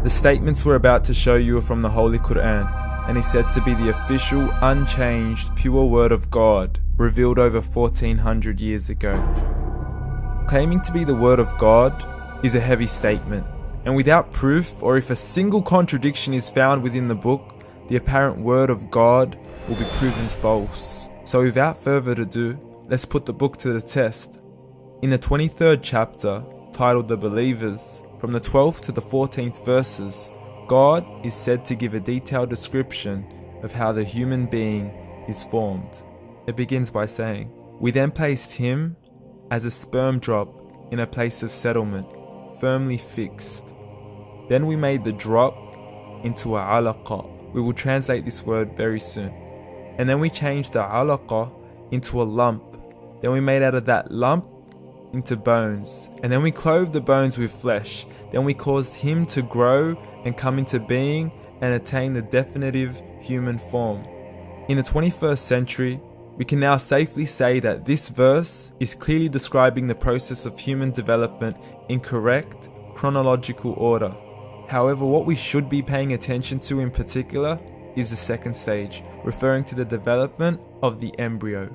The statements we're about to show you are from the Holy Quran, and is said to be the official, unchanged, pure word of God, revealed over 1400 years ago. Claiming to be the word of God is a heavy statement, and without proof, or if a single contradiction is found within the book, the apparent word of God will be proven false. So without further ado, let's put the book to the test. In the 23rd chapter, titled The Believers, from the 12th to the 14th verses, God is said to give a detailed description of how the human being is formed. It begins by saying, "We then placed him as a sperm drop in a place of settlement, firmly fixed. Then we made the drop into a alaqa." We will translate this word very soon. "And then we changed the alaqa into a lump. Then we made out of that lump into bones. And then we clothed the bones with flesh. Then we caused him to grow and come into being and attain the definitive human form." In the 21st century, we can now safely say that this verse is clearly describing the process of human development in correct chronological order. However, what we should be paying attention to in particular is the second stage, referring to the development of the embryo.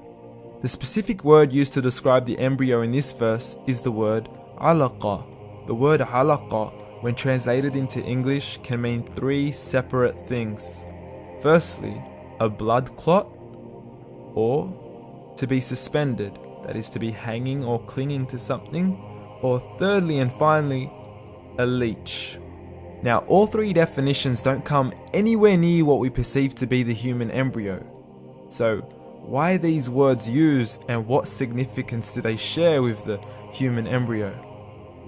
The specific word used to describe the embryo in this verse is the word alaqa. The word alaqa, when translated into English, can mean three separate things. Firstly, a blood clot, or to be suspended, that is to be hanging or clinging to something, or thirdly and finally, a leech. Now, all three definitions don't come anywhere near what we perceive to be the human embryo. So, why are these words used, and what significance do they share with the human embryo?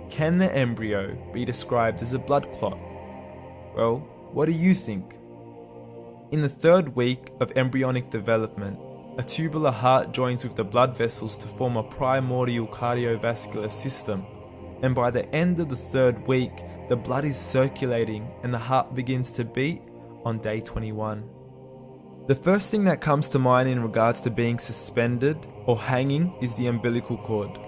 Can the embryo be described as a blood clot? Well, what do you think? In the 3rd week of embryonic development, a tubular heart joins with the blood vessels to form a primordial cardiovascular system, and by the end of the 3rd week, the blood is circulating and the heart begins to beat on day 21. The first thing that comes to mind in regards to being suspended or hanging is the umbilical cord.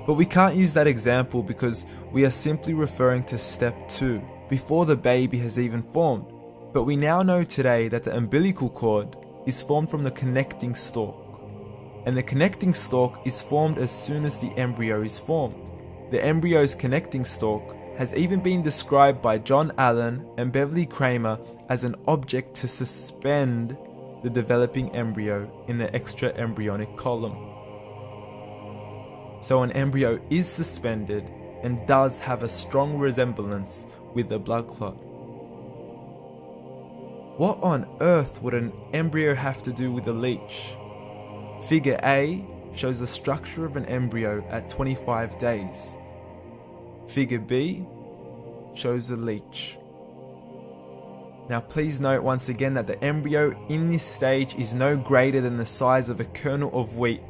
But we can't use that example because we are simply referring to step 2, before the baby has even formed. But we now know today that the umbilical cord is formed from the connecting stalk. And the connecting stalk is formed as soon as the embryo is formed. The embryo's connecting stalk has even been described by John Allen and Beverly Kramer as an object to suspend the developing embryo in the extra-embryonic column. So an embryo is suspended and does have a strong resemblance with the blood clot. What on earth would an embryo have to do with a leech? Figure A shows the structure of an embryo at 25 days. Figure B shows a leech. Now please note once again that the embryo in this stage is no greater than the size of a kernel of wheat.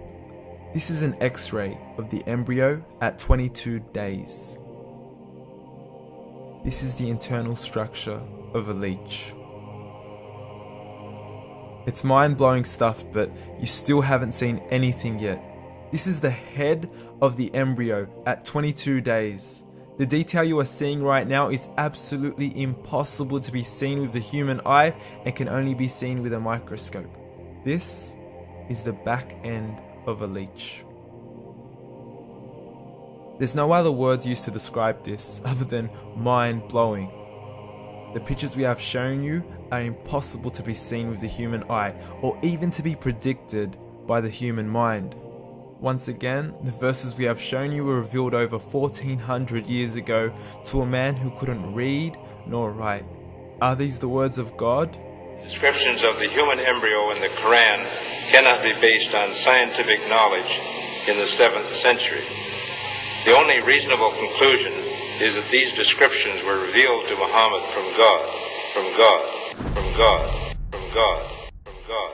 This is an X-ray of the embryo at 22 days. This is the internal structure of a leech. It's mind-blowing stuff, but you still haven't seen anything yet. This is the head of the embryo at 22 days. The detail you are seeing right now is absolutely impossible to be seen with the human eye and can only be seen with a microscope. This is the back end of a leech. There's no other words used to describe this other than mind-blowing. The pictures we have shown you are impossible to be seen with the human eye or even to be predicted by the human mind. Once again, the verses we have shown you were revealed over 1400 years ago to a man who couldn't read nor write. Are these the words of God? Descriptions of the human embryo in the Quran cannot be based on scientific knowledge in the 7th century. The only reasonable conclusion is that these descriptions were revealed to Muhammad from God, from God, from God, from God, from God.